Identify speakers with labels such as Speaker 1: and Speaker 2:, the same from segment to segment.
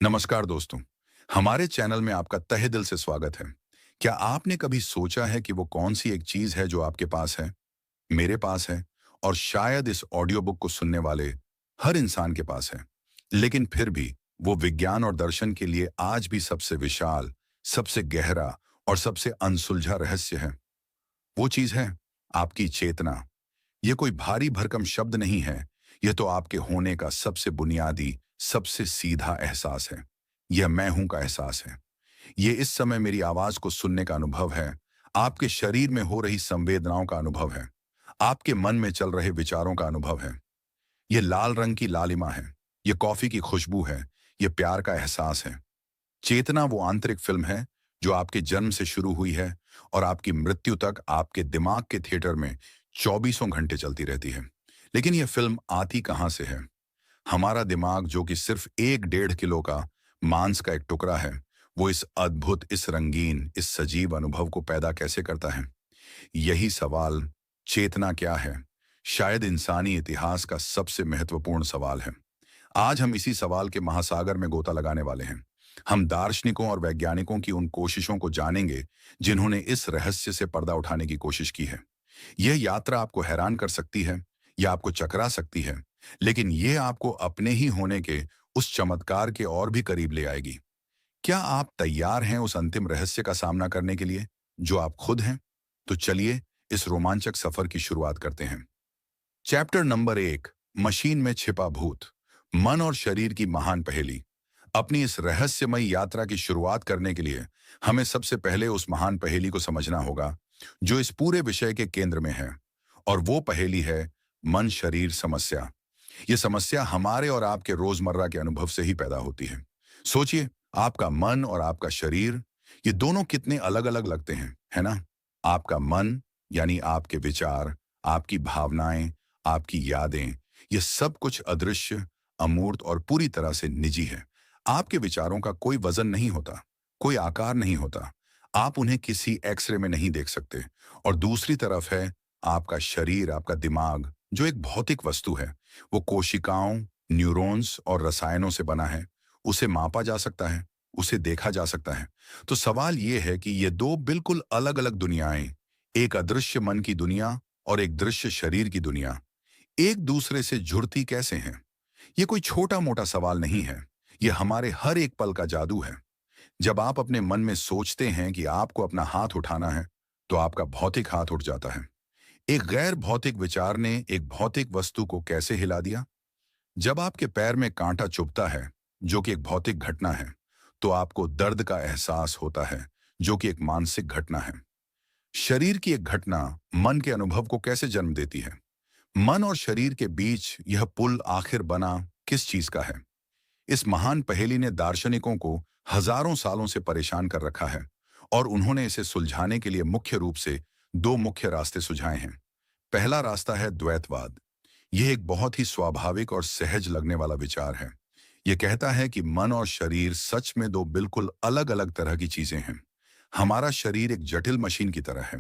Speaker 1: नमस्कार दोस्तों। हमारे चैनल में आपका तहे दिल से स्वागत है। क्या आपने कभी सोचा है कि वो कौन सी एक चीज है जो आपके पास है, मेरे पास है और शायद इस ऑडियो बुक को सुनने वाले हर इंसान के पास है, लेकिन फिर भी वो विज्ञान और दर्शन के लिए आज भी सबसे विशाल, सबसे गहरा और सबसे अनसुलझा रहस्य है। वो चीज है आपकी चेतना। ये कोई भारी भरकम शब्द नहीं है। यह तो आपके होने का सबसे बुनियादी, सबसे सीधा एहसास है। यह मैं हूं का एहसास है। ये इस समय मेरी आवाज को सुनने का अनुभव है। आपके शरीर में हो रही संवेदनाओं का अनुभव है। आपके मन में चल रहे विचारों का अनुभव है। ये लाल रंग की लालिमा है। ये कॉफी की खुशबू है। ये प्यार का एहसास है। चेतना वो आंतरिक फिल्म है जो आपके जन्म से शुरू हुई है और आपकी मृत्यु तक आपके दिमाग के थिएटर में चौबीसों घंटे चलती रहती है। लेकिन यह फिल्म आती कहां से है? हमारा दिमाग, जो कि सिर्फ 1-1.5 किलो का मांस का एक टुकड़ा है, वो इस अद्भुत, इस रंगीन, इस सजीव अनुभव को पैदा कैसे करता है? यही सवाल, चेतना क्या है, शायद इंसानी इतिहास का सबसे महत्वपूर्ण सवाल है। आज हम इसी सवाल के महासागर में गोता लगाने वाले हैं। हम दार्शनिकों और वैज्ञानिकों की उन कोशिशों को जानेंगे जिन्होंने इस रहस्य से पर्दा उठाने की कोशिश की है। यह यात्रा आपको हैरान कर सकती है या आपको चकरा सकती है, लेकिन यह आपको अपने ही होने के उस चमत्कार के और भी करीब ले आएगी। क्या आप तैयार हैं उस अंतिम रहस्य का सामना करने के लिए, जो आप खुद हैं? तो चलिए इस रोमांचक सफर की शुरुआत करते हैं। चैप्टर नंबर 1, मशीन में छिपा भूत, मन और शरीर की महान पहेली। अपनी इस रहस्यमयी यात्रा की शुरुआत करने के लिए हमें सबसे पहले उस महान पहेली को समझना होगा जो इस पूरे विषय के केंद्र में है। और वो पहेली है मन शरीर समस्या। ये समस्या हमारे और आपके रोजमर्रा के अनुभव से ही पैदा होती है। सोचिए, आपका मन और आपका शरीर, ये दोनों कितने अलग अलग लगते हैं, है ना? आपका मन यानी आपके विचार, आपकी भावनाएं, आपकी यादें, ये सब कुछ अदृश्य, अमूर्त और पूरी तरह से निजी है। आपके विचारों का कोई वजन नहीं होता, कोई आकार नहीं होता। आप उन्हें किसी एक्सरे में नहीं देख सकते। और दूसरी तरफ है आपका शरीर, आपका दिमाग, जो एक भौतिक वस्तु है। वो कोशिकाओं, न्यूरॉन्स और रसायनों से बना है। उसे मापा जा सकता है, उसे देखा जा सकता है। तो सवाल ये है कि ये दो बिल्कुल अलग-अलग दुनियाएं, एक अदृश्य मन की दुनिया और एक दृश्य शरीर की दुनिया, एक दूसरे से जुड़ती कैसे हैं? ये कोई छोटा-मोटा सवाल नहीं है। ये हमारे हर एक पल का जादू है। जब आप अपने मन में सोचते हैं कि आपको अपना हाथ उठाना है, तो आपका भौतिक हाथ उठ जाता है। एक गैर भौतिक विचार ने एक भौतिक वस्तु को कैसे हिला दिया? जब आपके पैर में कांटा चुभता है, जो कि एक भौतिक घटना है, तो आपको दर्द का एहसास होता है, जो कि एक मानसिक घटना है। शरीर की एक घटना मन के अनुभव को कैसे जन्म देती है? मन और शरीर के बीच यह पुल आखिर बना किस चीज का है? इस महान पहेली ने दार्शनिकों को हजारों सालों से परेशान कर रखा है और उन्होंने इसे सुलझाने के लिए मुख्य रूप से दो मुख्य रास्ते सुझाए हैं। पहला रास्ता है द्वैतवाद। यह एक बहुत ही स्वाभाविक और सहज लगने वाला विचार है। यह कहता है कि मन और शरीर सच में दो बिल्कुल अलग-अलग तरह की चीजें हैं। हमारा शरीर एक जटिल मशीन की तरह है,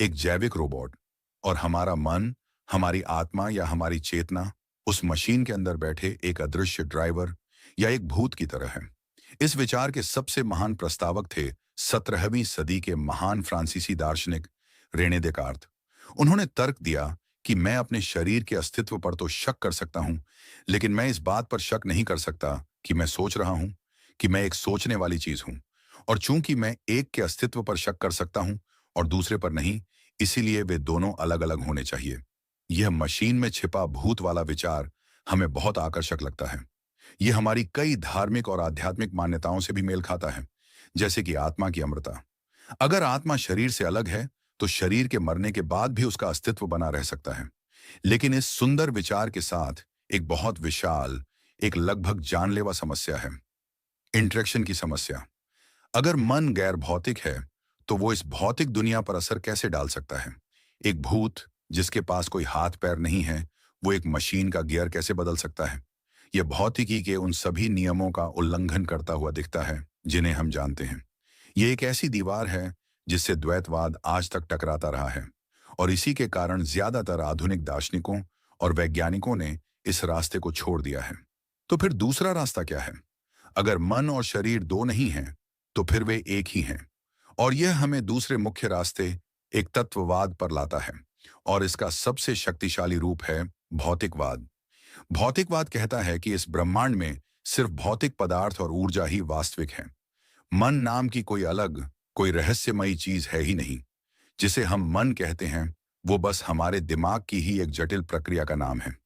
Speaker 1: एक जैविक रोबोट, और हमारा मन, हमारी आत्मा या हमारी चेतना उस मशीन के अंदर बैठे एक अदृश्य ड्राइवर या एक भूत की तरह है। इस विचार के सबसे महान प्रस्तावक थे 17वीं सदी के महान फ्रांसीसी दार्शनिक रेने देकार्त। उन्होंने तर्क दिया कि मैं अपने शरीर के अस्तित्व पर तो शक कर सकता हूं, लेकिन मैं इस बात पर शक नहीं कर सकता कि मैं सोच रहा हूं, कि मैं एक सोचने वाली चीज हूं। और चूंकि मैं एक के अस्तित्व पर शक कर सकता हूं और दूसरे पर नहीं, इसीलिए वे दोनों अलग अलग होने चाहिए। यह मशीन में छिपा भूत वाला विचार हमें बहुत आकर्षक लगता है। यह हमारी कई धार्मिक और आध्यात्मिक मान्यताओं से भी मेल खाता है, जैसे कि आत्मा की अमरता। अगर आत्मा शरीर से अलग है, तो शरीर के मरने के बाद भी उसका अस्तित्व बना रह सकता है। लेकिन इस सुंदर विचार के साथ एक बहुत विशाल, एक लगभग जानलेवा समस्या है, इंटरेक्शन की समस्या। अगर मन गैर भौतिक है, तो वो इस भौतिक दुनिया पर असर कैसे डाल सकता है? एक भूत जिसके पास कोई हाथ पैर नहीं है, वो एक मशीन का गियर कैसे बदल सकता है? यह भौतिकी के उन सभी नियमों का उल्लंघन करता हुआ दिखता है जिन्हें हम जानते हैं। ये एक ऐसी दीवार है जिससे द्वैतवाद आज तक टकराता रहा है, और इसी के कारण ज्यादातर आधुनिक दार्शनिकों और वैज्ञानिकों ने इस रास्ते को छोड़ दिया है। तो फिर दूसरा रास्ता क्या है? अगर मन और शरीर दो नहीं हैं, तो फिर वे एक ही हैं। और यह हमें दूसरे मुख्य रास्ते, एक तत्ववाद पर लाता है। और इसका सबसे शक्तिशाली रूप है भौतिकवाद। भौतिकवाद कहता है कि इस ब्रह्मांड में सिर्फ भौतिक पदार्थ और ऊर्जा ही वास्तविक है। मन नाम की कोई अलग, कोई रहस्यमयी चीज है ही नहीं। जिसे हम मन कहते हैं, वो बस हमारे दिमाग की ही एक जटिल प्रक्रिया का नाम है।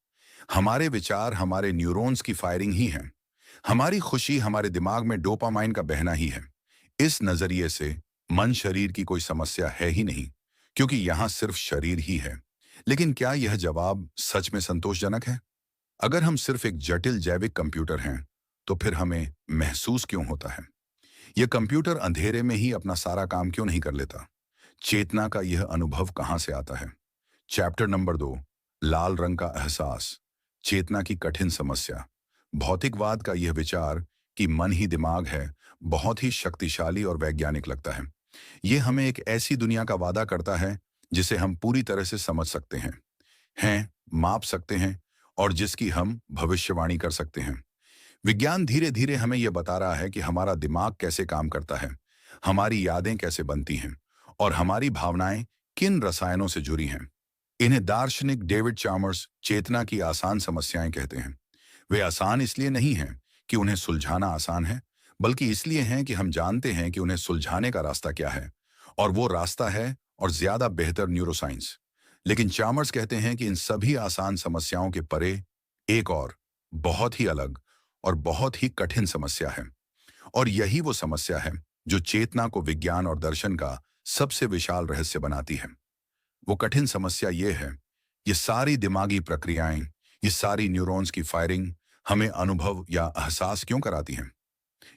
Speaker 1: हमारे विचार हमारे न्यूरॉन्स की फायरिंग ही है। हमारी खुशी हमारे दिमाग में डोपामाइन का बहना ही है। इस नजरिए से मन शरीर की कोई समस्या है ही नहीं, क्योंकि यहां सिर्फ शरीर ही है। लेकिन क्या यह जवाब सच में संतोषजनक है? अगर हम सिर्फ एक जटिल जैविक कंप्यूटर हैं, तो फिर हमें महसूस क्यों होता है? यह कंप्यूटर अंधेरे में ही अपना सारा काम क्यों नहीं कर लेता? चेतना का यह अनुभव कहां से आता है? चैप्टर नंबर 2, लाल रंग का एहसास, चेतना की कठिन समस्या। भौतिकवाद का यह विचार कि मन ही दिमाग है, बहुत ही शक्तिशाली और वैज्ञानिक लगता है। यह हमें एक ऐसी दुनिया का वादा करता है जिसे हम पूरी तरह से समझ सकते हैं, माप सकते हैं और जिसकी हम भविष्यवाणी कर सकते हैं। विज्ञान धीरे धीरे हमें यह बता रहा है कि हमारा दिमाग कैसे काम करता है, हमारी यादें कैसे बनती हैं और हमारी भावनाएं किन रसायनों से जुड़ी हैं। इन्हें दार्शनिक डेविड चामर्स चेतना की आसान समस्याएं कहते हैं। वे आसान इसलिए नहीं हैं कि उन्हें सुलझाना आसान है, बल्कि इसलिए हैं कि हम जानते हैं कि उन्हें सुलझाने का रास्ता क्या है। और वो रास्ता है और ज्यादा बेहतर न्यूरोसाइंस। लेकिन चामर्स कहते हैं कि इन सभी आसान समस्याओं के परे एक और बहुत ही अलग और बहुत ही कठिन समस्या है। और यही वो समस्या है जो चेतना को विज्ञान और दर्शन का सबसे विशाल रहस्य बनाती है। वो कठिन समस्या ये है, ये सारी दिमागी प्रक्रियाएं, ये सारी न्यूरॉन्स की फायरिंग हमें अनुभव या एहसास क्यों कराती हैं?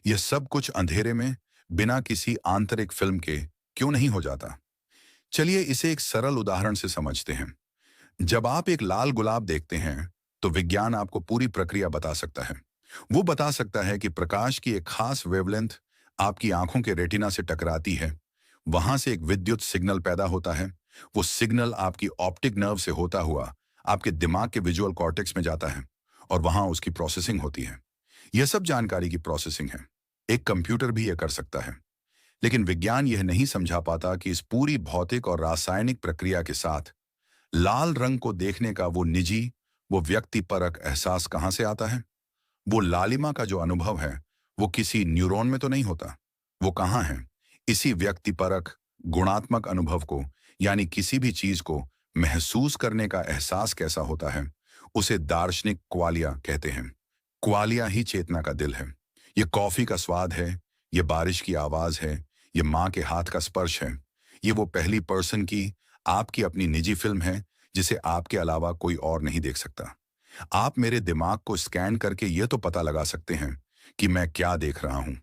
Speaker 1: ये सब कुछ अंधेरे में बिना किसी आंतरिक फिल्म के क्यों नहीं हो जाता? चलिए इसे एक सरल उदाहरण से समझते हैं। जब आप एक लाल गुलाब देखते हैं, तो विज्ञान आपको पूरी प्रक्रिया बता सकता है। वो बता सकता है कि प्रकाश की एक खास वेवलेंथ आपकी आंखों के रेटिना से टकराती है। वहां से एक विद्युत सिग्नल पैदा होता है। वो सिग्नल आपकी ऑप्टिक नर्व से होता हुआ आपके दिमाग के विजुअल कॉर्टेक्स में जाता है और वहां उसकी प्रोसेसिंग होती है। यह सब जानकारी की प्रोसेसिंग है। एक कंप्यूटर भी यह कर सकता है। लेकिन विज्ञान यह नहीं समझा पाता कि इस पूरी भौतिक और रासायनिक प्रक्रिया के साथ लाल रंग को देखने का वो निजी, वो व्यक्तिपरक एहसास कहां से आता है। वो लालिमा का जो अनुभव है, वो किसी न्यूरॉन में तो नहीं होता। वो कहाँ है? इसी व्यक्तिपरक गुणात्मक अनुभव को, यानी किसी भी चीज को महसूस करने का एहसास कैसा होता है, उसे दार्शनिक क्वालिया कहते हैं। क्वालिया ही चेतना का दिल है। ये कॉफी का स्वाद है, ये बारिश की आवाज है, ये माँ के हाथ का स्पर्श है। ये वो पहली पर्सन की आपकी अपनी निजी फिल्म है जिसे आपके अलावा कोई और नहीं देख सकता। आप मेरे दिमाग को स्कैन करके यह तो पता लगा सकते हैं कि मैं क्या देख रहा हूं,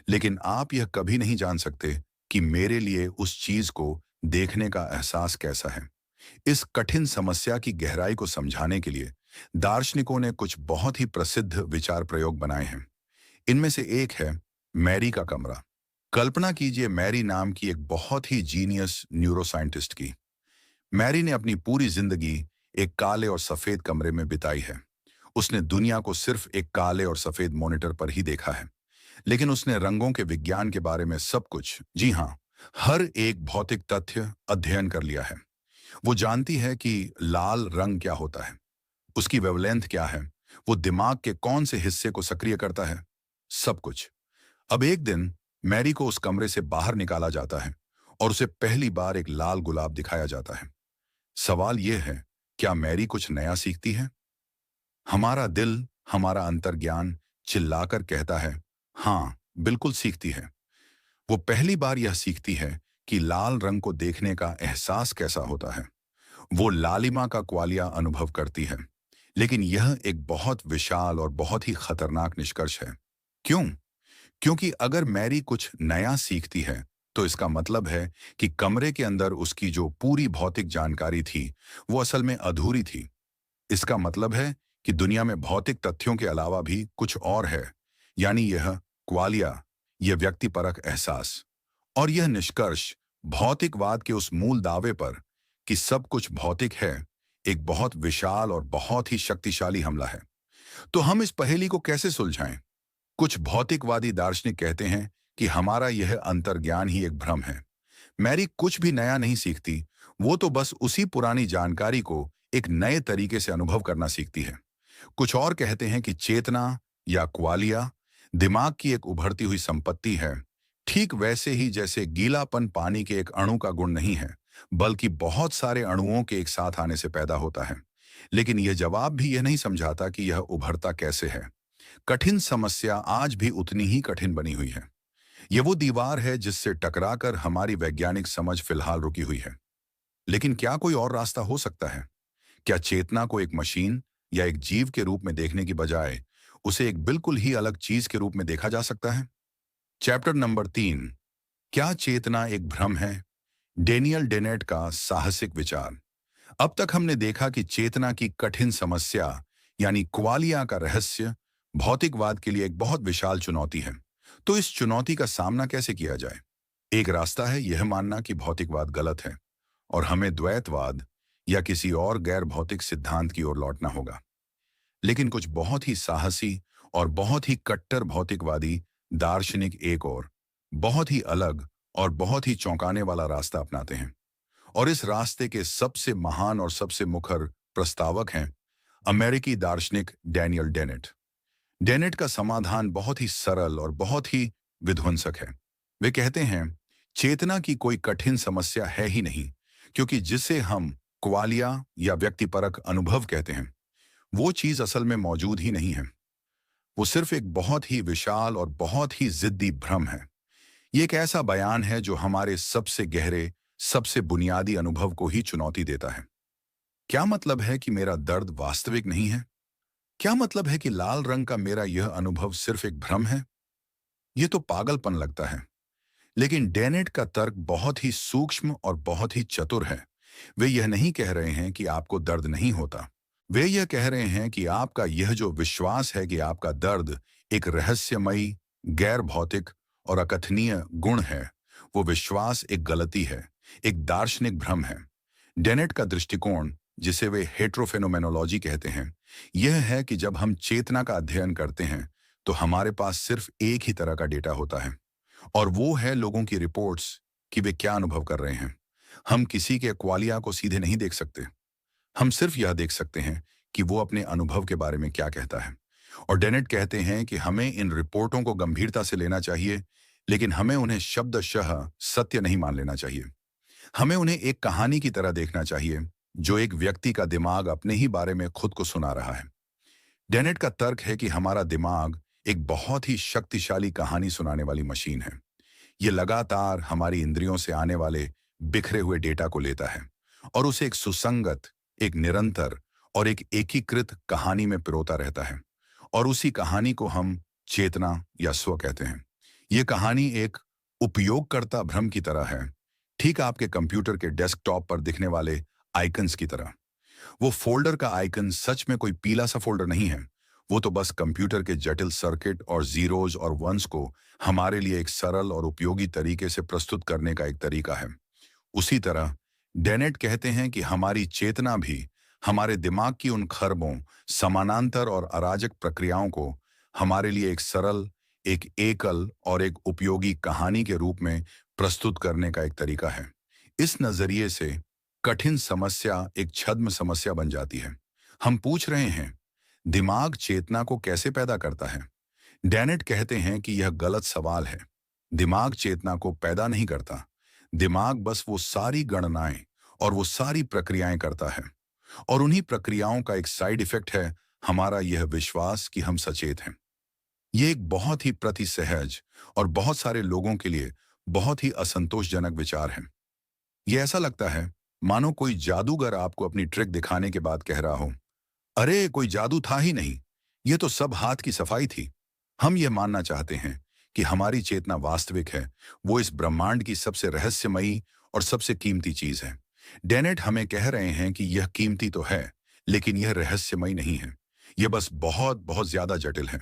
Speaker 1: लेकिन आप यह कभी नहीं जान सकते कि मेरे लिए उस चीज को देखने का एहसास कैसा है। इस कठिन समस्या की गहराई को समझाने के लिए दार्शनिकों ने कुछ बहुत ही प्रसिद्ध विचार प्रयोग बनाए हैं। इनमें से एक है मैरी का कमरा। कल्पना कीजिए मैरी नाम की एक बहुत ही जीनियस न्यूरोसाइंटिस्ट की। मैरी ने अपनी पूरी जिंदगी एक काले और सफेद कमरे में बिताई है। उसने दुनिया को सिर्फ एक काले और सफेद मॉनिटर पर ही देखा है। लेकिन उसने रंगों के विज्ञान के बारे में सब कुछ, जी हाँ, हर एक भौतिक तथ्य अध्ययन कर लिया है। वो जानती है कि लाल रंग क्या होता है, उसकी वेवलेंथ क्या है, वो दिमाग के कौन से हिस्से को सक्रिय करता है, सब कुछ। अब एक दिन मैरी को उस कमरे से बाहर निकाला जाता है और उसे पहली बार एक लाल गुलाब दिखाया जाता है। सवाल यह है, क्या मैरी कुछ नया सीखती है? हमारा दिल, हमारा अंतर्ज्ञान चिल्लाकर कहता है, हाँ, बिल्कुल सीखती है। वो पहली बार यह सीखती है कि लाल रंग को देखने का एहसास कैसा होता है। वो लालिमा का क्वालिया अनुभव करती है। लेकिन यह एक बहुत विशाल और बहुत ही खतरनाक निष्कर्ष है। क्यों? क्योंकि अगर मैरी कुछ नया सीखती है, तो इसका मतलब है कि कमरे के अंदर उसकी जो पूरी भौतिक जानकारी थी, वो असल में अधूरी थी। इसका मतलब है कि दुनिया में भौतिक तथ्यों के अलावा भी कुछ और है, यानी यह क्वालिया, यह व्यक्तिपरक एहसास। और यह निष्कर्ष भौतिकवाद के उस मूल दावे पर कि सब कुछ भौतिक है, एक बहुत विशाल और बहुत ही शक्तिशाली हमला है। तो हम इस पहेली को कैसे सुलझाएं? कुछ भौतिकवादी दार्शनिक कहते हैं कि हमारा यह अंतर्ज्ञान ही एक भ्रम है। मैरी कुछ भी नया नहीं सीखती, वो तो बस उसी पुरानी जानकारी को एक नए तरीके से अनुभव करना सीखती है। कुछ और कहते हैं कि चेतना या क्वालिया दिमाग की एक उभरती हुई संपत्ति है, ठीक वैसे ही जैसे गीलापन पानी के एक अणु का गुण नहीं है, बल्कि बहुत सारे अणुओं के एक साथ आने से पैदा होता है। लेकिन यह जवाब भी यह नहीं समझाता कि यह उभरता कैसे है। कठिन समस्या आज भी उतनी ही कठिन बनी हुई है। यह वो दीवार है जिससे टकराकर हमारी वैज्ञानिक समझ फिलहाल रुकी हुई है। लेकिन क्या कोई और रास्ता हो सकता है? क्या चेतना को एक मशीन या एक जीव के रूप में देखने की बजाय उसे एक बिल्कुल ही अलग चीज के रूप में देखा जा सकता है? चैप्टर नंबर 3, क्या चेतना एक भ्रम है? डेनियल डेनेट का साहसिक विचार। अब तक हमने देखा कि चेतना की कठिन समस्या यानी क्वालिया का रहस्य भौतिकवाद के लिए एक बहुत विशाल चुनौती है। तो इस चुनौती का सामना कैसे किया जाए? एक रास्ता है यह मानना कि भौतिकवाद गलत है और हमें द्वैतवाद या किसी और गैर भौतिक सिद्धांत की ओर लौटना होगा। लेकिन कुछ बहुत ही साहसी और बहुत ही कट्टर भौतिकवादी दार्शनिक एक और बहुत ही अलग और बहुत ही चौंकाने वाला रास्ता अपनाते हैं। और इस रास्ते के सबसे महान और सबसे मुखर प्रस्तावक हैं अमेरिकी दार्शनिक डैनियल डेनेट। डेनेट का समाधान बहुत ही सरल और बहुत ही विध्वंसक है। वे कहते हैं, चेतना की कोई कठिन समस्या है ही नहीं, क्योंकि जिसे हम क्वालिया या व्यक्तिपरक अनुभव कहते हैं, वो चीज असल में मौजूद ही नहीं है। वो सिर्फ एक बहुत ही विशाल और बहुत ही जिद्दी भ्रम है। ये एक ऐसा बयान है जो हमारे सबसे गहरे, सबसे बुनियादी अनुभव को ही चुनौती देता है। क्या मतलब है कि मेरा दर्द वास्तविक नहीं है? क्या मतलब है कि लाल रंग का मेरा यह अनुभव सिर्फ एक भ्रम है? यह तो पागलपन लगता है। लेकिन डेनेट का तर्क बहुत ही सूक्ष्म और बहुत ही चतुर है। वे यह नहीं कह रहे हैं कि आपको दर्द नहीं होता। वे यह कह रहे हैं कि आपका यह जो विश्वास है कि आपका दर्द एक रहस्यमयी, गैर भौतिक और अकथनीय गुण है, वो विश्वास एक गलती है, एक दार्शनिक भ्रम है। डेनेट का दृष्टिकोण, जिसे वे हेट्रोफेनोमेनोलॉजी कहते हैं, यह है कि जब हम चेतना का अध्ययन करते हैं तो हमारे पास सिर्फ एक ही तरह का डेटा होता है, और वो है लोगों की रिपोर्ट्स कि वे क्या अनुभव कर रहे हैं। हम किसी के क्वालिया को सीधे नहीं देख सकते। हम सिर्फ यह देख सकते हैं कि वो अपने अनुभव के बारे में क्या कहता है। और डेनेट कहते हैं कि हमें इन रिपोर्टों को गंभीरता से लेना चाहिए, लेकिन हमें उन्हें शब्दशः सत्य नहीं मान लेना चाहिए। हमें उन्हें एक कहानी की तरह देखना चाहिए जो एक व्यक्ति का दिमाग अपने ही बारे में खुद को सुना रहा है। डेनेट का तर्क है कि हमारा दिमाग एक बहुत ही शक्तिशाली कहानी सुनाने वाली मशीन है। ये लगातार हमारी इंद्रियों से आने वाले बिखरे हुए डेटा को लेता है और उसे एक सुसंगत, एक निरंतर और एक एकीकृत कहानी में पिरोता रहता है। और उसी कहानी को हम चेतना या स्व कहते हैं। ये कहानी एक उपयोगकर्ता भ्रम की तरह है, ठीक आपके कंप्यूटर के डेस्कटॉप पर दिखने वाले आइकन्स की तरह। वो फोल्डर का आइकन सच में कोई पीला सा फोल्डर नहीं है। वो तो बस कंप्यूटर के जटिल सर्किट और जीरोज और वंस को हमारे लिए एक सरल और उपयोगी तरीके से प्रस्तुत करने का एक तरीका है। उसी तरह डेनेट कहते हैं कि हमारी चेतना भी हमारे दिमाग की उन खरबों समानांतर और अराजक प्रक्रियाओं को हमारे लिए एक सरल, एक एकल और एक उपयोगी कहानी के रूप में प्रस्तुत करने का एक तरीका है। इस नजरिए से कठिन समस्या एक छद्म समस्या बन जाती है। हम पूछ रहे हैं, दिमाग चेतना को कैसे पैदा करता है? डेनेट कहते हैं कि यह गलत सवाल है। दिमाग चेतना को पैदा नहीं करता। दिमाग बस वो सारी गणनाएं और वो सारी प्रक्रियाएं करता है। और उन्हीं प्रक्रियाओं का एक साइड इफेक्ट है हमारा यह विश्वास कि हम सचेत हैं। ये एक बहुत ही प्रतिसहज और बहुत सारे लोगों के लिए बहुत ही असंतोषजनक विचार है। ये ऐसा लगता है मानो कोई जादूगर आपको अपनी ट्रिक दिखाने के बाद कह रहा हो, अरे कोई जादू था ही नहीं, ये तो सब हाथ की सफाई थी। हम ये मानना चाहते हैं कि हमारी चेतना वास्तविक है, वो इस ब्रह्मांड की सबसे रहस्यमयी और सबसे कीमती चीज है। डेनेट हमें कह रहे हैं कि यह कीमती तो है, लेकिन यह रहस्यमयी नहीं है। यह बस बहुत बहुत ज्यादा जटिल है।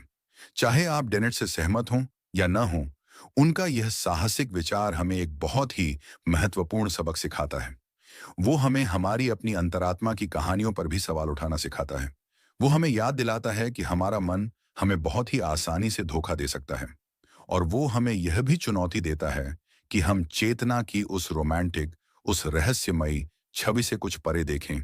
Speaker 1: चाहे आप डेनेट से सहमत हों या न हों, उनका यह साहसिक विचार हमें एक बहुत ही महत्वपूर्ण सबक सिखाता है। वो हमें हमारी अपनी अंतरात्मा की कहानियों पर भी सवाल उठाना सिखाता है। वो हमें याद दिलाता है कि हमारा मन हमें बहुत ही आसानी से धोखा दे सकता है। और वो हमें यह भी चुनौती देता है कि हम चेतना की उस रोमांटिक, उस रहस्यमयी छवि से कुछ परे देखें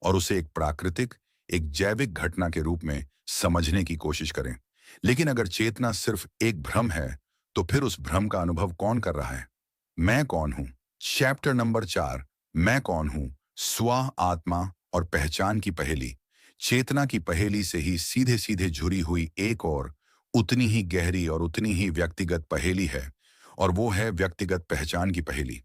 Speaker 1: और उसे एक प्राकृतिक, एक जैविक घटना के रूप में समझने की कोशिश करें। लेकिन अगर चेतना सिर्फ एक भ्रम है, तो फिर उस भ्रम का अनुभव कौन कर रहा है? मैं कौन हूं? चैप्टर नंबर 4, मैं कौन हूं? स्व, आत्मा और पहचान की पहेली। चेतना की पहेली से ही सीधे सीधे जुड़ी हुई एक और उतनी ही गहरी और उतनी ही व्यक्तिगत पहेली है, और वो है व्यक्तिगत पहचान की पहेली।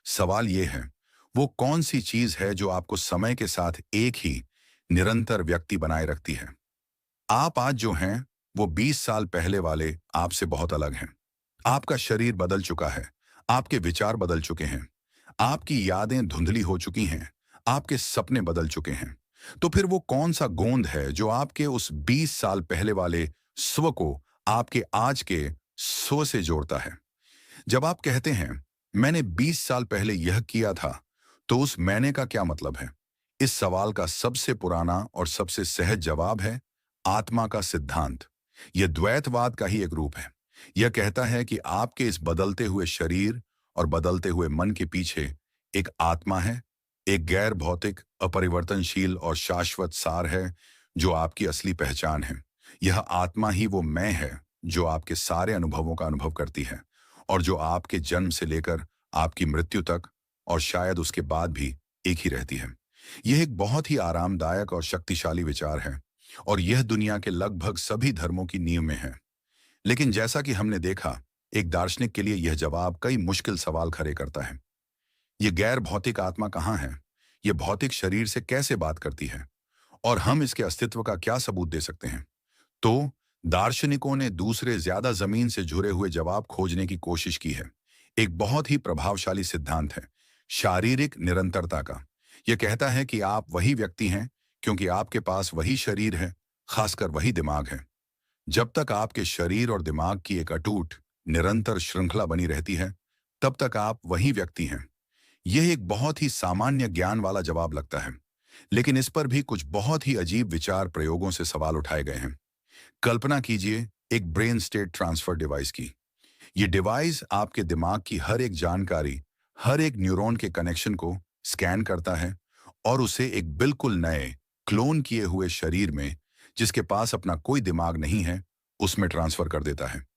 Speaker 1: सवाल ये है, वो कौन सी चीज है जो आपको समय के साथ एक ही निरंतर व्यक्ति बनाए रखती है? आप आज जो हैं, वो 20 साल पहले वाले आपसे बहुत अलग हैं। आपका शरीर बदल चुका है, आपके विचार बदल चुके हैं, आपकी यादें धुंधली हो चुकी हैं, आपके सपने बदल चुके हैं। तो फिर वो कौन सा गोंद है जो आपके उस 20 साल पहले वाले स्व को आपके आज के स्व से जोड़ता है? जब आप कहते हैं, मैंने 20 साल पहले यह किया था, तो उस मैंने का क्या मतलब है? इस सवाल का सबसे पुराना और सबसे सहज जवाब है आत्मा का सिद्धांत। यह द्वैतवाद का ही एक रूप है। यह कहता है कि आपके इस बदलते हुए शरीर और बदलते हुए मन के पीछे एक आत्मा है, एक गैर भौतिक, अपरिवर्तनशील और शाश्वत सार है, जो आपकी असली पहचान है। यह आत्मा ही वो मैं है, जो आपके सारे अनुभवों का अनुभव करती है, और जो आपके जन्म से लेकर आपकी मृत्यु तक और शायद उसके बाद भी एक ही रहती है। यह एक बहुत ही आरामदायक और शक्तिशाली विचार है, और यह दुनिया के लगभग सभी धर्मों की नींव में है। लेकिन जैसा कि हमने देखा, एक दार्शनिक के लिए यह जवाब कई मुश्किल सवाल खड़े करता है। यह गैर भौतिक आत्मा कहाँ है? यह भौतिक शरीर से कैसे बात करती है? और हम इसके अस्तित्व का क्या सबूत दे सकते हैं? तो दार्शनिकों ने दूसरे ज्यादा जमीन से जुड़े हुए जवाब खोजने की कोशिश की है। एक बहुत ही प्रभावशाली सिद्धांत है शारीरिक निरंतरता का। यह कहता है कि आप वही व्यक्ति हैं, क्योंकि आपके पास वही शरीर है, खासकर वही दिमाग है। जब तक आपके शरीर और दिमाग की एक अटूट, निरंतर श्रृंखला बनी रहती है, तब तक आप वही व्यक्ति हैं। यह एक बहुत ही सामान्य ज्ञान वाला जवाब लगता है, लेकिन इस पर भी कुछ बहुत ही अजीब विचार प्रयोगों से सवाल उठाए गए हैं। कल्पना कीजिए एक ब्रेन स्टेट ट्रांसफर डिवाइस की। ये डिवाइस आपके दिमाग की हर एक जानकारी, हर एक न्यूरॉन के कनेक्शन को स्कैन करता है और उसे एक बिल्कुल नए, क्लोन किए हुए शरीर में, जिसके पास अपना कोई दिमाग नहीं है, उसमें ट्रांसफर कर देता है।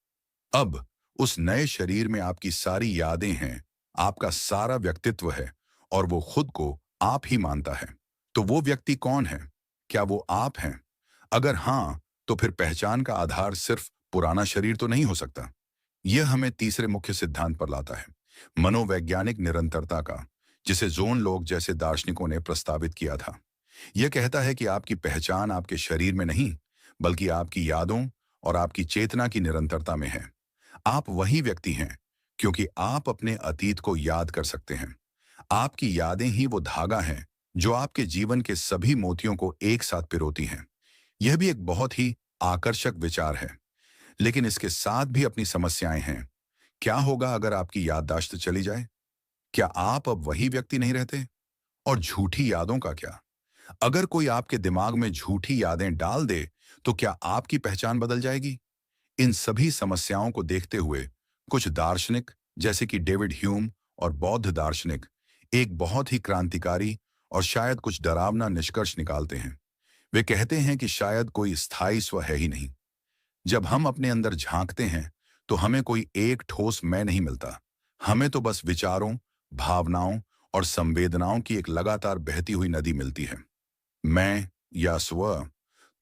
Speaker 1: अब उस नए शरीर में आपकी सारी यादें हैं, आपका सारा व्यक्तित्व है, और वो खुद को आप ही मानता है। तो वो व्यक्ति कौन है? क्या वो आप हैं? अगर हाँ, तो फिर पहचान का आधार सिर्फ पुराना शरीर तो नहीं हो सकता। यह हमें तीसरे मुख्य सिद्धांत पर लाता है, मनोवैज्ञानिक निरंतरता का, जिसे जोन लोग जैसे दार्शनिकों ने प्रस्तावित किया था। यह कहता है कि आपकी पहचान आपके शरीर में नहीं, बल्कि आपकी यादों और आपकी चेतना की निरंतरता में है। आप वही व्यक्ति हैं, क्योंकि आप अपने अतीत को याद कर सकते हैं। आपकी यादें ही वो धागा हैं जो आपके जीवन के सभी मोतियों को एक साथ पिरोती हैं। यह भी एक बहुत ही आकर्षक विचार है, लेकिन इसके साथ भी अपनी समस्याएं हैं। क्या होगा अगर आपकी याददाश्त चली जाए? क्या आप अब वही व्यक्ति नहीं रहते? और झूठी यादों का क्या? अगर कोई आपके दिमाग में झूठी यादें डाल दे, तो क्या आपकी पहचान बदल जाएगी? इन सभी समस्याओं को देखते हुए कुछ दार्शनिक, जैसे कि डेविड ह्यूम और बौद्ध दार्शनिक, एक बहुत ही क्रांतिकारी और शायद कुछ डरावना निष्कर्ष निकालते हैं। वे कहते हैं कि शायद कोई स्थायी स्व है ही नहीं। जब हम अपने अंदर झांकते हैं, तो हमें कोई एक ठोस मैं नहीं मिलता। हमें तो बस विचारों, भावनाओं और संवेदनाओं की एक लगातार बहती हुई नदी मिलती है। मैं या स्व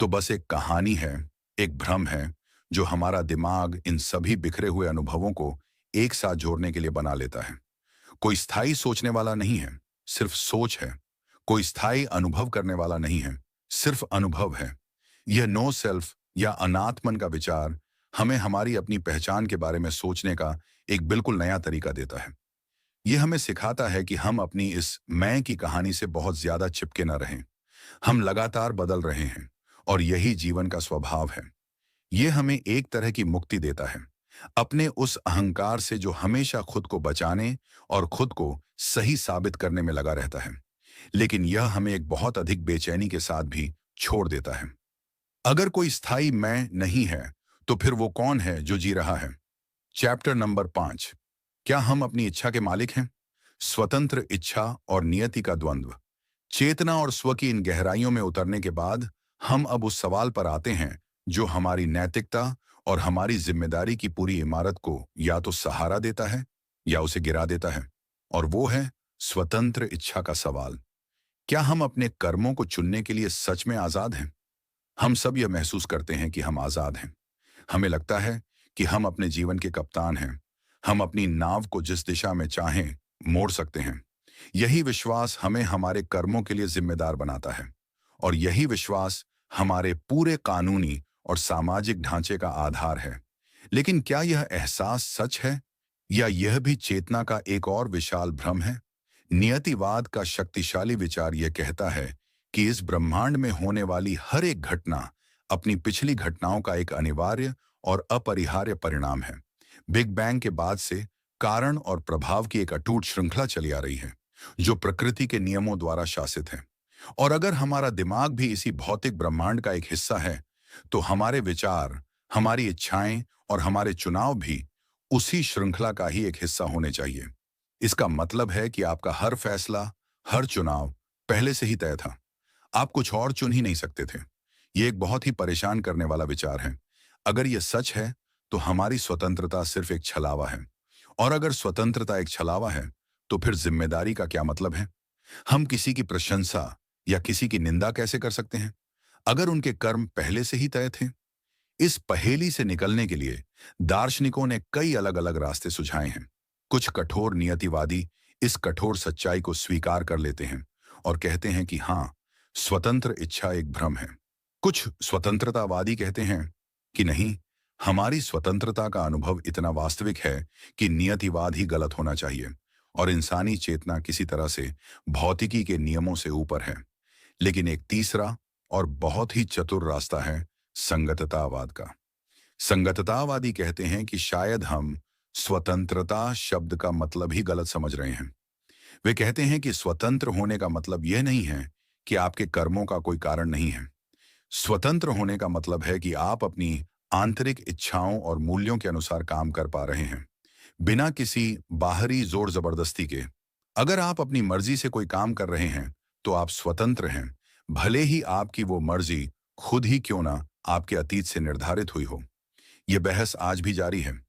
Speaker 1: तो बस एक कहानी है, एक भ्रम है, जो हमारा दिमाग इन सभी बिखरे हुए अनुभवों को एक साथ जोड़ने के लिए बना लेता है। कोई स्थायी सोचने वाला नहीं है, सिर्फ सोच है। कोई स्थायी अनुभव करने वाला नहीं है, सिर्फ अनुभव है। यह नो सेल्फ या अनात्मन का विचार हमें हमारी अपनी पहचान के बारे में सोचने का एक बिल्कुल नया तरीका देता है। यह हमें सिखाता है कि हम अपनी इस मैं की कहानी से बहुत ज्यादा चिपके न रहें। हम लगातार बदल रहे हैं, और यही जीवन का स्वभाव है। यह हमें एक तरह की मुक्ति देता है, अपने उस अहंकार से जो हमेशा खुद को बचाने और खुद को सही साबित करने में लगा रहता है। लेकिन यह हमें एक बहुत अधिक बेचैनी के साथ भी छोड़ देता है। अगर कोई स्थायी मैं नहीं है, तो फिर वो कौन है जो जी रहा है? Chapter number 5। क्या हम अपनी इच्छा के मालिक हैं? स्वतंत्र इच्छा और नियति का द्वंद्व। चेतना और स्व की इन गहराइयों में उतरने के बाद हम अब उस सवाल पर आते हैं जो हमारी नैतिकता और हमारी जिम्मेदारी की पूरी इमारत को या तो सहारा देता है या उसे गिरा देता है। और वो है स्वतंत्र इच्छा का सवाल। क्या हम अपने कर्मों को चुनने के लिए सच में आजाद हैं? हम सब यह महसूस करते हैं कि हम आजाद हैं। हमें लगता है कि हम अपने जीवन के कप्तान हैं। हम अपनी नाव को जिस दिशा में चाहें मोड़ सकते हैं। यही विश्वास हमें हमारे कर्मों के लिए जिम्मेदार बनाता है। और यही विश्वास हमारे पूरे कानूनी और सामाजिक ढांचे का आधार है। लेकिन क्या यह एहसास सच है या यह भी चेतना का एक और विशाल भ्रम है? नियतिवाद का शक्तिशाली विचार यह कहता है कि इस ब्रह्मांड में होने वाली हर एक घटना अपनी पिछली घटनाओं का एक अनिवार्य और अपरिहार्य परिणाम है। बिग बैंग के बाद से कारण और प्रभाव की एक अटूट श्रृंखला चली आ रही है, जो प्रकृति के नियमों द्वारा शासित है। और अगर हमारा दिमाग भी इसी भौतिक ब्रह्मांड का एक हिस्सा है, तो हमारे विचार, हमारी इच्छाएं और हमारे चुनाव भी उसी श्रृंखला का ही एक हिस्सा होने चाहिए। इसका मतलब है कि आपका हर फैसला, हर चुनाव पहले से ही तय था। आप कुछ और चुन ही नहीं सकते थे। ये एक बहुत ही परेशान करने वाला विचार है। अगर ये सच है, तो हमारी स्वतंत्रता सिर्फ एक छलावा है। और अगर स्वतंत्रता एक छलावा है, तो फिर जिम्मेदारी का क्या मतलब है? हम किसी की प्रशंसा या किसी की निंदा कैसे कर सकते हैं, अगर उनके कर्म पहले से ही तय थे? इस पहेली से निकलने के लिए दार्शनिकों ने कई अलग अलग रास्ते सुझाए हैं। कुछ कठोर नियतिवादी इस कठोर सच्चाई को स्वीकार कर लेते हैं और कहते हैं कि हाँ, स्वतंत्र इच्छा एक भ्रम है। कुछ स्वतंत्रतावादी कहते हैं कि नहीं, हमारी स्वतंत्रता का अनुभव इतना वास्तविक है कि नियतिवाद ही गलत होना चाहिए और इंसानी चेतना किसी तरह से भौतिकी के नियमों से ऊपर है। लेकिन एक तीसरा और बहुत ही चतुर रास्ता है संगततावाद का। संगततावादी कहते हैं कि शायद हम स्वतंत्रता शब्द का मतलब ही गलत समझ रहे हैं। वे कहते हैं कि स्वतंत्र होने का मतलब यह नहीं है कि आपके कर्मों का कोई कारण नहीं है। स्वतंत्र होने का मतलब है कि आप अपनी आंतरिक इच्छाओं और मूल्यों के अनुसार काम कर पा रहे हैं, बिना किसी बाहरी जोर जबरदस्ती के। अगर आप अपनी मर्जी से कोई काम कर रहे हैं, तो आप स्वतंत्र हैं, भले ही आपकी वो मर्जी खुद ही क्यों ना आपके अतीत से निर्धारित हुई हो। यह बहस आज भी जारी है,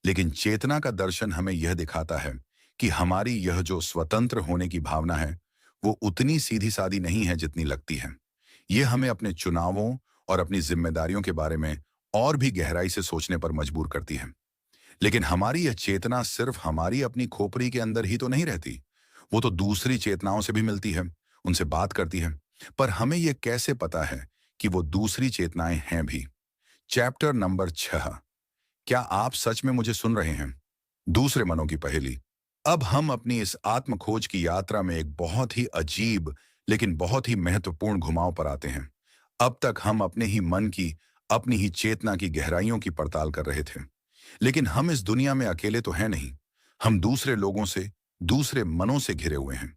Speaker 1: लेकिन चेतना का दर्शन हमें यह दिखाता है कि हमारी यह जो स्वतंत्र होने की भावना है, वो उतनी सीधी सादी नहीं है जितनी लगती है। यह हमें अपने चुनावों और अपनी जिम्मेदारियों के बारे में और भी गहराई से सोचने पर मजबूर करती है। लेकिन हमारी यह चेतना सिर्फ हमारी अपनी खोपड़ी के अंदर ही तो नहीं रहती। वो तो दूसरी चेतनाओं से भी मिलती है, उनसे बात करती है। पर हमें यह कैसे पता है कि वो दूसरी चेतनाएं हैं भी? Chapter number 6। क्या आप सच में मुझे सुन रहे हैं? दूसरे मनों की पहेली। अब हम अपनी इस आत्म खोज की यात्रा में एक बहुत ही अजीब लेकिन बहुत ही महत्वपूर्ण घुमाव पर आते हैं। अब तक हम अपने ही मन की, अपनी ही चेतना की गहराइयों की पड़ताल कर रहे थे। लेकिन हम इस दुनिया में अकेले तो हैं नहीं। हम दूसरे लोगों से, दूसरे मनों से घिरे हुए हैं।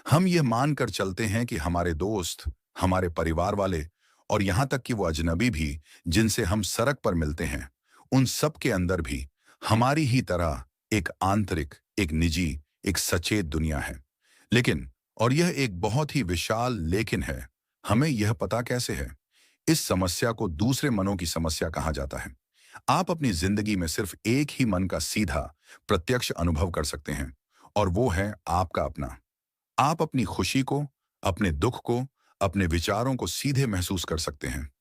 Speaker 1: हम यह मानकर चलते हैं कि हमारे दोस्त, हमारे परिवार वाले और यहां तक कि वो अजनबी भी जिनसे हम सड़क पर मिलते हैं, उन सब के अंदर भी हमारी ही तरह एक आंतरिक, एक निजी, एक सचेत दुनिया है। लेकिन, और यह एक बहुत ही विशाल लेकिन है, हमें यह पता कैसे है? इस समस्या को दूसरे मनों की समस्या कहा जाता है। आप अपनी जिंदगी में सिर्फ एक ही मन का सीधा, प्रत्यक्ष अनुभव कर सकते हैं, और वो है आपका अपना। आप अपनी खुशी को, अपने दुख को, अपने विचारों को सीधे महसूस कर सकते हैं।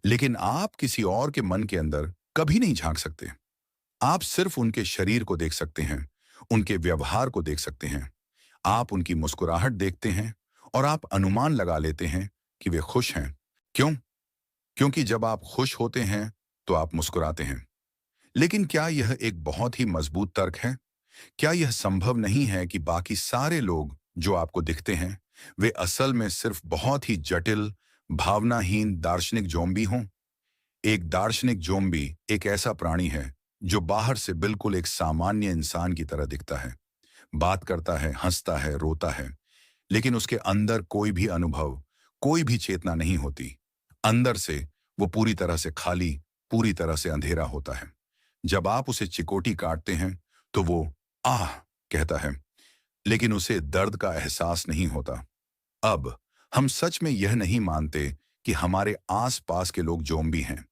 Speaker 1: लेकिन आप किसी और के मन के अंदर कभी नहीं झांक सकते। आप सिर्फ उनके शरीर को देख सकते हैं, उनके व्यवहार को देख सकते हैं। आप उनकी मुस्कुराहट देखते हैं और आप अनुमान लगा लेते हैं कि वे खुश हैं। क्यों? क्योंकि जब आप खुश होते हैं, तो आप मुस्कुराते हैं। लेकिन क्या यह एक बहुत ही मजबूत तर्क है? क्या यह संभव नहीं है कि बाकी सारे लोग जो आपको दिखते हैं, वे असल में सिर्फ बहुत ही जटिल, भावनाहीन दार्शनिक ज़ोंबी हों? एक दार्शनिक ज़ोंबी एक ऐसा प्राणी है जो बाहर से बिल्कुल एक सामान्य इंसान की तरह दिखता है, बात करता है, हंसता है, रोता है, लेकिन उसके अंदर कोई भी अनुभव, कोई भी चेतना नहीं होती। अंदर से वो पूरी तरह से खाली, पूरी तरह से अंधेरा होता है। जब आप उसे चिकोटी काटते हैं तो वो आह कहता है, लेकिन उसे दर्द का एहसास नहीं होता। अब हम सच में यह नहीं मानते कि हमारे आस-पास के लोग ज़ोंबी हैं,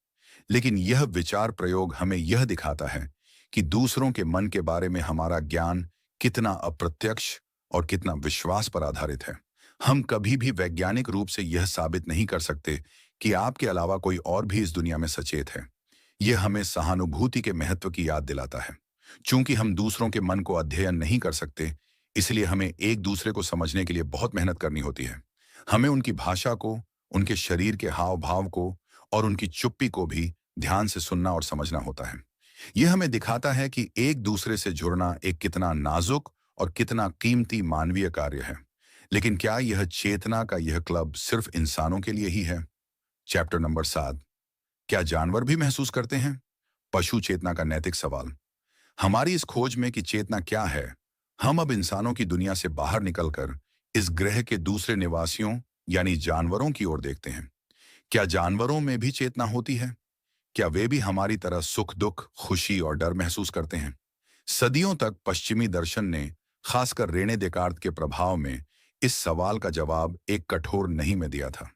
Speaker 1: लेकिन यह विचार प्रयोग हमें यह दिखाता है कि दूसरों के मन के बारे में हमारा ज्ञान कितना अप्रत्यक्ष और कितना विश्वास पर आधारित है। हम कभी भी वैज्ञानिक रूप से यह साबित नहीं कर सकते कि आपके अलावा कोई और भी इस दुनिया में सचेत है। यह हमें सहानुभूति के महत्व की याद दिलाता है। चूंकि हम दूसरों के मन को अध्ययन नहीं कर सकते, इसलिए हमें एक दूसरे को समझने के लिए बहुत मेहनत करनी होती है। हमें उनकी भाषा को, उनके शरीर के हाव भाव को और उनकी चुप्पी को भी ध्यान से सुनना और समझना होता है। यह हमें दिखाता है कि एक दूसरे से जुड़ना एक कितना नाजुक और कितना कीमती मानवीय कार्य है। लेकिन क्या यह चेतना का यह क्लब सिर्फ इंसानों के लिए ही है? Chapter number 7। क्या जानवर भी महसूस करते हैं? पशु चेतना का नैतिक सवाल। हमारी इस खोज में कि चेतना क्या है, हम अब इंसानों की दुनिया से बाहर निकलकर इस ग्रह के दूसरे निवासियों यानी जानवरों की ओर देखते हैं। क्या जानवरों में भी चेतना होती है? क्या वे भी हमारी तरह सुख दुख, खुशी और डर महसूस करते हैं? सदियों तक पश्चिमी दर्शन ने, खासकर रेने देकार्त के प्रभाव में, इस सवाल का जवाब एक कठोर नहीं में दिया था।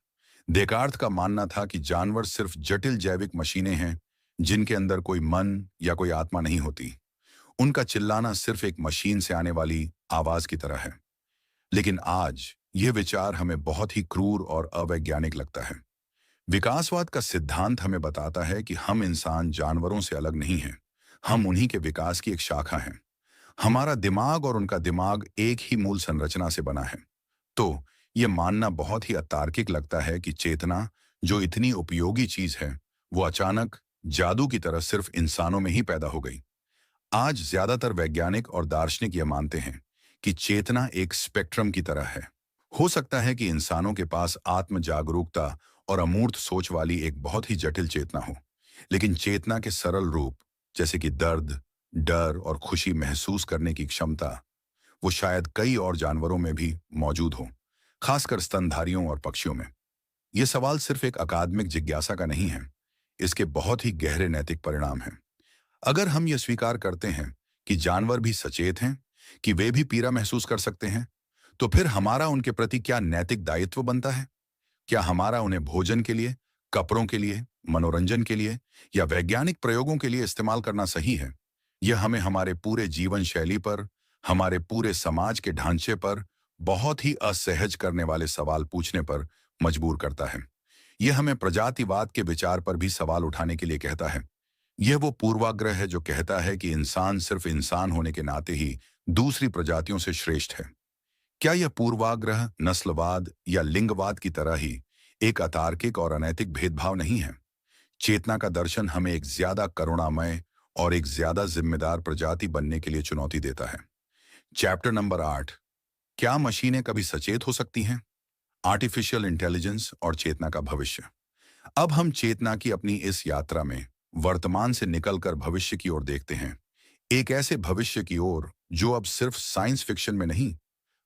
Speaker 1: देकार्त का मानना था कि जानवर सिर्फ जटिल जैविक मशीनें हैं जिनके अंदर कोई मन या कोई आत्मा नहीं होती। उनका चिल्लाना सिर्फ एक मशीन से आने वाली आवाज की तरह है। लेकिन आज यह विचार हमें बहुत ही क्रूर और अवैज्ञानिक लगता है। विकासवाद का सिद्धांत हमें बताता है कि हम इंसान जानवरों से अलग नहीं हैं। हम उन्हीं के विकास की एक शाखा हैं। हमारा दिमाग और उनका दिमाग एक ही मूल संरचना से बना है। तो यह मानना बहुत ही अतार्किक लगता है कि चेतना, जो इतनी उपयोगी चीज है, वो अचानक जादू की तरह सिर्फ इंसानों में ही पैदा हो गई। आज ज्यादातर वैज्ञानिक और दार्शनिक यह मानते हैं कि चेतना एक स्पेक्ट्रम की तरह है। हो सकता है कि इंसानों के पास आत्म जागरूकता और अमूर्त सोच वाली एक बहुत ही जटिल चेतना हो, लेकिन चेतना के सरल रूप जैसे कि दर्द, डर और खुशी महसूस करने की क्षमता, वो शायद कई और जानवरों में भी मौजूद हो, खासकर स्तनधारियों और पक्षियों में। यह सवाल सिर्फ एक अकादमिक जिज्ञासा का नहीं है, इसके बहुत ही गहरे नैतिक परिणाम हैं। अगर हम यह स्वीकार करते हैं कि जानवर भी सचेत हैं, कि वे भी पीड़ा महसूस कर सकते हैं, तो फिर हमारा उनके प्रति क्या नैतिक दायित्व बनता है? क्या हमारा उन्हें भोजन के लिए, कपड़ों के लिए, मनोरंजन के लिए या वैज्ञानिक प्रयोगों के लिए इस्तेमाल करना सही है? यह हमें हमारे पूरे जीवन शैली पर, हमारे पूरे समाज के ढांचे पर बहुत ही असहज करने वाले सवाल पूछने पर मजबूर करता है। यह हमें प्रजातिवाद के विचार पर भी सवाल उठाने के लिए कहता है। यह वो पूर्वाग्रह है जो कहता है कि इंसान सिर्फ इंसान होने के नाते ही दूसरी प्रजातियों से श्रेष्ठ है। क्या यह पूर्वाग्रह नस्लवाद या लिंगवाद की तरह ही एक अतार्किक और अनैतिक भेदभाव नहीं है? चेतना का दर्शन हमें एक ज्यादा करुणामय और एक ज्यादा जिम्मेदार प्रजाति बनने के लिए चुनौती देता है। Chapter number 8। क्या मशीनें कभी सचेत हो सकती हैं? आर्टिफिशियल इंटेलिजेंस और चेतना का भविष्य। अब हम चेतना की अपनी इस यात्रा में वर्तमान से निकलकर भविष्य की ओर देखते हैं। एक ऐसे भविष्य की ओर जो अब सिर्फ साइंस फिक्शन में नहीं,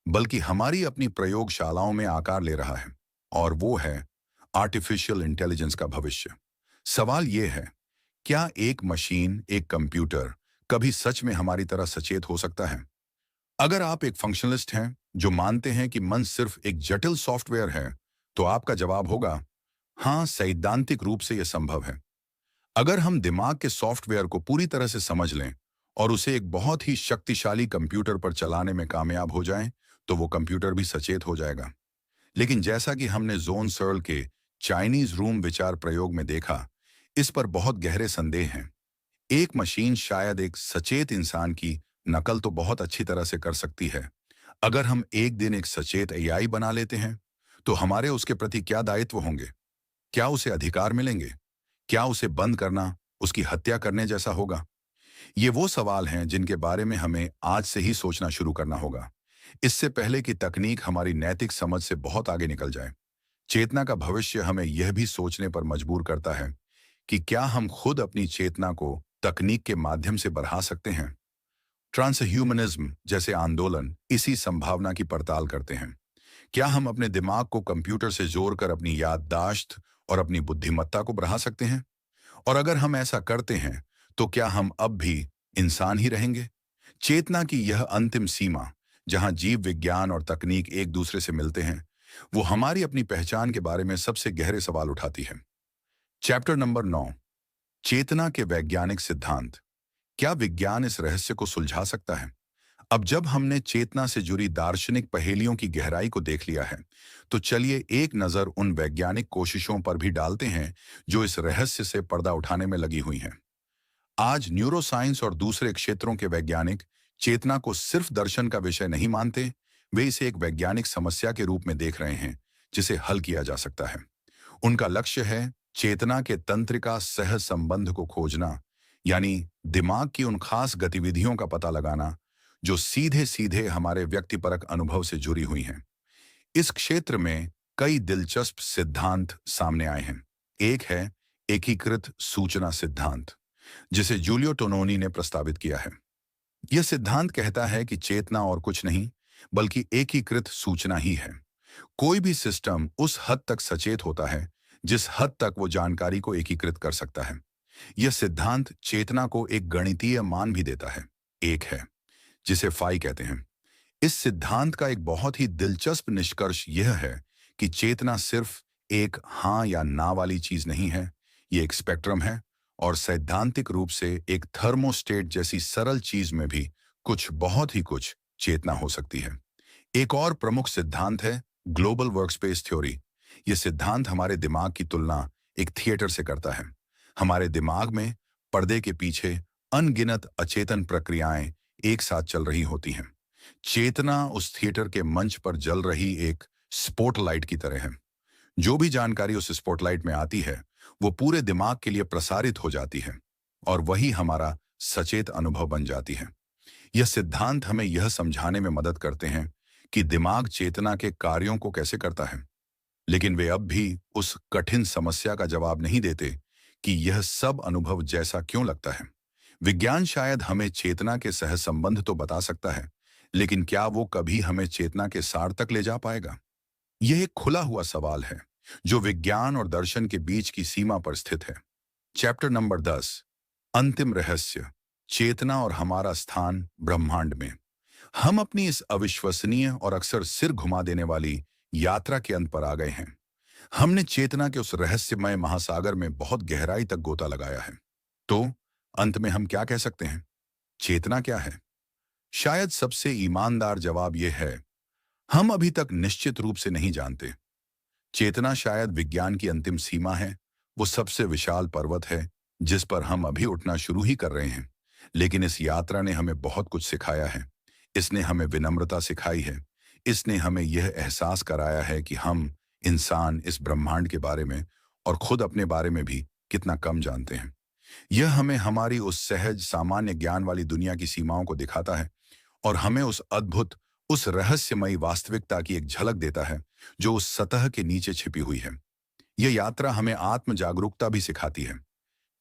Speaker 1: बल्कि हमारी अपनी प्रयोगशालाओं में आकार ले रहा है। और वो है आर्टिफिशियल इंटेलिजेंस का भविष्य। सवाल यह है, क्या एक मशीन, एक कंप्यूटर कभी सच में हमारी तरह सचेत हो सकता है? अगर आप एक फंक्शनलिस्ट हैं जो मानते हैं कि मन सिर्फ एक जटिल सॉफ्टवेयर है, तो आपका जवाब होगा हाँ, सैद्धांतिक रूप से यह संभव है। अगर हम दिमाग के सॉफ्टवेयर को पूरी तरह से समझ लें और उसे एक बहुत ही शक्तिशाली कंप्यूटर पर चलाने में कामयाब हो जाएं, तो वो कंप्यूटर भी सचेत हो जाएगा। लेकिन जैसा कि हमने जोन सर्ल के चाइनीज रूम विचार प्रयोग में देखा, इस पर बहुत गहरे संदेह हैं। एक मशीन शायद एक सचेत इंसान की नकल तो बहुत अच्छी तरह से कर सकती है। अगर हम एक दिन एक सचेत एआई बना लेते हैं, तो हमारे उसके प्रति क्या दायित्व होंगे? क्या उसे अधिकार मिलेंगे? क्या उसे बंद करना उसकी हत्या करने जैसा होगा? ये वो सवाल हैं जिनके बारे में हमें आज से ही सोचना शुरू करना होगा, इससे पहले कि तकनीक हमारी नैतिक समझ से बहुत आगे निकल जाए। चेतना का भविष्य हमें यह भी सोचने पर मजबूर करता है कि क्या हम खुद अपनी चेतना को तकनीक के माध्यम से बढ़ा सकते हैं? ट्रांसह्यूमनिज्म जैसे आंदोलन इसी संभावना की पड़ताल करते हैं। क्या हम अपने दिमाग को कंप्यूटर से जोड़कर अपनी याददाश्त और अपनी बुद्धिमत्ता को बढ़ा सकते हैं? और अगर हम ऐसा करते हैं, तो क्या हम अब भी इंसान ही रहेंगे? चेतना की यह अंतिम सीमा, जहां जीव विज्ञान और तकनीक एक दूसरे से मिलते हैं, वो हमारी अपनी पहचान के बारे में सबसे गहरे सवाल उठाती है। चैप्टर नंबर 9, चेतना के वैज्ञानिक सिद्धांत। क्या विज्ञान इस रहस्य को सुलझा सकता है? अब जब हमने चेतना से जुड़ी दार्शनिक पहेलियों की गहराई को देख लिया है, तो चलिए एक नजर उन वैज्ञानिक कोशिशों पर भी डालते हैं जो इस रहस्य से पर्दा उठाने में लगी हुई हैं। आज न्यूरोसाइंस और दूसरे क्षेत्रों के वैज्ञानिक चेतना को सिर्फ दर्शन का विषय नहीं मानते, वे इसे एक वैज्ञानिक समस्या के रूप में देख रहे हैं, जिसे हल किया जा सकता है। उनका लक्ष्य है चेतना के तंत्रिका सह संबंध को खोजना, यानी दिमाग की उन खास गतिविधियों का पता लगाना जो सीधे सीधे हमारे व्यक्तिपरक अनुभव से जुड़ी हुई हैं। इस क्षेत्र में कई दिलचस्प सिद्धांत सामने आए हैं। एक है एकीकृत सूचना सिद्धांत, जिसे जूलियो टोनोनी ने प्रस्तावित किया है। यह सिद्धांत कहता है कि चेतना और कुछ नहीं, बल्कि एकीकृत सूचना ही है। कोई भी सिस्टम उस हद तक सचेत होता है जिस हद तक वो जानकारी को एकीकृत कर सकता है। यह सिद्धांत चेतना को एक गणितीय मान भी देता है। एक है जिसे फाई कहते हैं। इस सिद्धांत का एक बहुत ही दिलचस्प निष्कर्ष यह है कि चेतना सिर्फ एक हाँ या ना वाली चीज नहीं है, ये एक स्पेक्ट्रम है, और सैद्धांतिक रूप से एक थर्मोस्टेट जैसी सरल चीज में भी कुछ बहुत ही कुछ चेतना हो सकती है। एक और प्रमुख सिद्धांत है ग्लोबल वर्कस्पेस थ्योरी। यह सिद्धांत हमारे दिमाग की तुलना एक थिएटर से करता है। हमारे दिमाग में पर्दे के पीछे अनगिनत अचेतन प्रक्रियाएं एक साथ चल रही होती हैं। चेतना उस थिएटर के मंच पर जल रही एक स्पॉटलाइट की तरह है। जो भी जानकारी उस स्पॉटलाइट में आती है, वो पूरे दिमाग के लिए प्रसारित हो जाती है, और वही हमारा सचेत अनुभव बन जाती है। यह सिद्धांत हमें यह समझाने में मदद करते हैं कि दिमाग चेतना के कार्यों को कैसे करता है, लेकिन वे अब भी उस कठिन समस्या का जवाब नहीं देते कि यह सब अनुभव जैसा क्यों लगता है। विज्ञान शायद हमें चेतना के सहसंबंध तो बता सकता है, लेकिन क्या वो कभी हमें चेतना के सार तक ले जा पाएगा? यह एक खुला हुआ सवाल है जो विज्ञान और दर्शन के बीच की सीमा पर स्थित है। चैप्टर नंबर 10, अंतिम रहस्य, चेतना और हमारा स्थान ब्रह्मांड में। हम अपनी इस अविश्वसनीय और अक्सर सिर घुमा देने वाली यात्रा के अंत पर आ गए हैं। हमने चेतना के उस रहस्यमय महासागर में बहुत गहराई तक गोता लगाया है। तो अंत में हम क्या कह सकते हैं? चेतना क्या है? शायद सबसे ईमानदार जवाब यह है, हम अभी तक निश्चित रूप से नहीं जानते। चेतना शायद विज्ञान की अंतिम सीमा है, वो सबसे विशाल पर्वत है जिस पर हम अभी उठना शुरू ही कर रहे हैं। लेकिन इस यात्रा ने हमें बहुत कुछ सिखाया है। इसने हमें विनम्रता सिखाई है। इसने हमें यह एहसास कराया है कि हम इंसान इस ब्रह्मांड के बारे में और खुद अपने बारे में भी कितना कम जानते हैं। यह हमें हमारी उस सहज सामान्य ज्ञान वाली दुनिया की सीमाओं को दिखाता है, और हमें उस अद्भुत, उस रहस्यमयी वास्तविकता की एक झलक देता है जो उस सतह के नीचे छिपी हुई है। यह यात्रा हमें आत्म जागरूकता भी सिखाती है।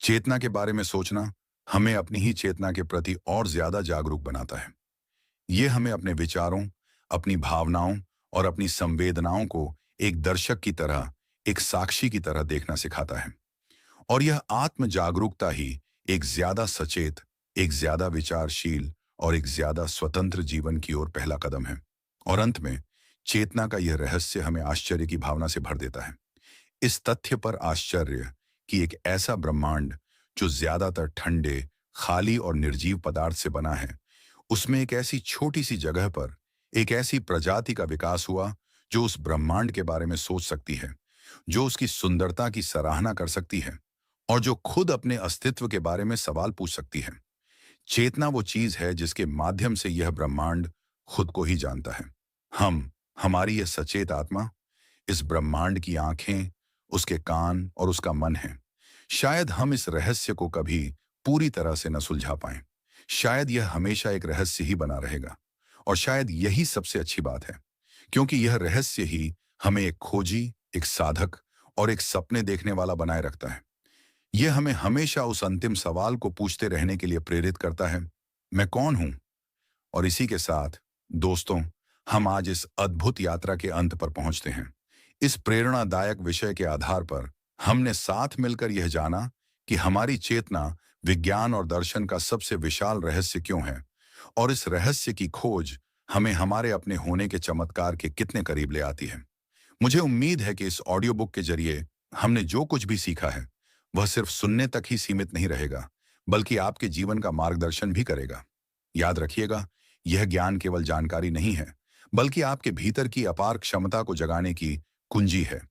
Speaker 1: चेतना के बारे में सोचना हमें अपनी ही चेतना के प्रति और ज्यादा जागरूक बनाता है। यह हमें अपने विचारों, अपनी भावनाओं और अपनी संवेदनाओं को एक दर्शक की तरह, एक साक्षी की तरह देखना सिखाता है। और यह आत्म जागरूकता ही एक ज्यादा सचेत, एक ज्यादा विचारशील और एक ज्यादा स्वतंत्र जीवन की ओर पहला कदम है। और अंत में चेतना का यह रहस्य हमें आश्चर्य की भावना से भर देता है। इस तथ्य पर आश्चर्य कि एक ऐसा ब्रह्मांड जो ज्यादातर ठंडे, खाली और निर्जीव पदार्थ से बना है, उसमें एक ऐसी छोटी सी जगह पर एक ऐसी प्रजाति का विकास हुआ जो उस ब्रह्मांड के बारे में सोच सकती है, जो उसकी सुंदरता की सराहना कर सकती है, और जो खुद अपने अस्तित्व के बारे में सवाल पूछ सकती है। चेतना वो चीज है जिसके माध्यम से यह ब्रह्मांड खुद को ही जानता है। हमारी यह सचेत आत्मा, इस ब्रह्मांड की आंखें, उसके कान और उसका मन है। शायद हम इस रहस्य को कभी पूरी तरह से न सुलझा पाएं। शायद यह हमेशा एक रहस्य ही बना रहेगा। और शायद यही सबसे अच्छी बात है, क्योंकि यह रहस्य ही हमें एक खोजी, एक साधक और एक सपने देखने वाला बनाए रखता है। यह हमें हमेशा उस अंतिम सवाल को पूछते रहने के लिए प्रेरित करता है, मैं कौन हूं? और इसी के साथ दोस्तों, हम आज इस अद्भुत यात्रा के अंत पर पहुंचते हैं। इस प्रेरणादायक विषय के आधार पर हमने साथ मिलकर यह जाना कि हमारी चेतना विज्ञान और दर्शन का सबसे विशाल रहस्य क्यों है, और इस रहस्य की खोज हमें हमारे अपने होने के चमत्कार के कितने करीब ले आती है। मुझे उम्मीद है कि इस ऑडियो बुक के जरिए हमने जो कुछ भी सीखा है, वह सिर्फ सुनने तक ही सीमित नहीं रहेगा, बल्कि आपके जीवन का मार्गदर्शन भी करेगा। याद रखिएगा, यह ज्ञान केवल जानकारी नहीं है, बल्कि आपके भीतर की अपार क्षमता को जगाने की कुंजी है।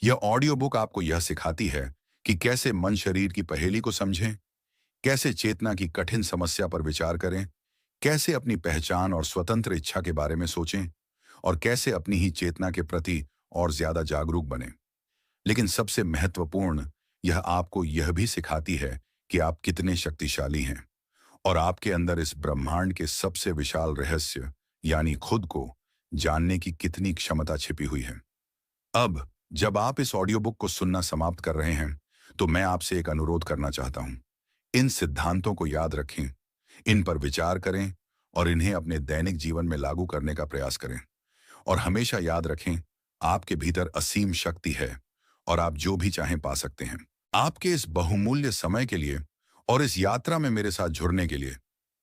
Speaker 1: यह ऑडियो बुक आपको यह सिखाती है कि कैसे मन शरीर की पहेली को समझें, कैसे चेतना की कठिन समस्या पर विचार करें, कैसे अपनी पहचान और स्वतंत्र इच्छा के बारे में सोचें, और कैसे अपनी ही चेतना के प्रति और ज्यादा जागरूक बने। लेकिन सबसे महत्वपूर्ण, यह आपको यह भी सिखाती है कि आप कितने शक्तिशाली हैं, और आपके अंदर इस ब्रह्मांड के सबसे विशाल रहस्य यानी खुद को जानने की कितनी क्षमता छिपी हुई है। अब जब आप इस ऑडियो बुक को सुनना समाप्त कर रहे हैं, तो मैं आपसे एक अनुरोध करना चाहता हूं। इन सिद्धांतों को याद रखें, इन पर विचार करें और इन्हें अपने दैनिक जीवन में लागू करने का प्रयास करें। और हमेशा याद रखें, आपके भीतर असीम शक्ति है और आप जो भी चाहें पा सकते हैं। आपके इस बहुमूल्य समय के लिए और इस यात्रा में मेरे साथ जुड़ने के लिए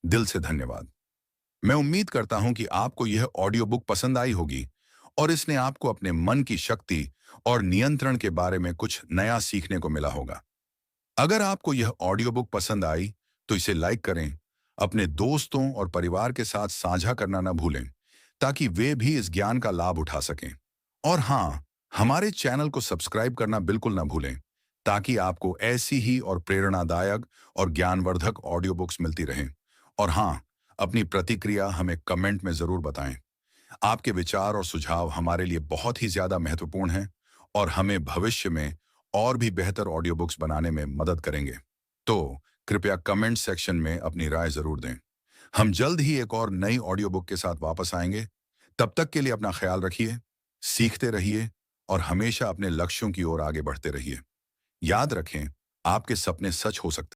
Speaker 1: दिल से धन्यवाद। मैं उम्मीद करता हूं कि आपको यह ऑडियो बुक पसंद आई होगी और इसने आपको अपने मन की शक्ति और नियंत्रण के बारे में कुछ नया सीखने को मिला होगा। अगर आपको यह ऑडियो बुक पसंद आई, तो इसे लाइक करें, अपने दोस्तों और परिवार के साथ साझा करना न भूलें, ताकि वे भी इस ज्ञान का लाभ उठा सकें। और हाँ, हमारे चैनल को सब्सक्राइब करना बिल्कुल न भूलें, ताकि आपको ऐसी ही और प्रेरणादायक और ज्ञानवर्धक ऑडियो बुक्स मिलती रहें। और हाँ, अपनी प्रतिक्रिया हमें कमेंट में जरूर बताएं। आपके विचार और सुझाव हमारे लिए बहुत ही ज्यादा महत्वपूर्ण हैं और हमें भविष्य में और भी बेहतर ऑडियो बुक्स बनाने में मदद करेंगे। तो कृपया कमेंट सेक्शन में अपनी राय जरूर दें। हम जल्द ही एक और नई ऑडियो बुक के साथ वापस आएंगे। तब तक के लिए अपना ख्याल रखिए, सीखते रहिए और हमेशा अपने लक्ष्यों की ओर आगे बढ़ते रहिए। याद रखें, आपके सपने सच हो सकते हैं।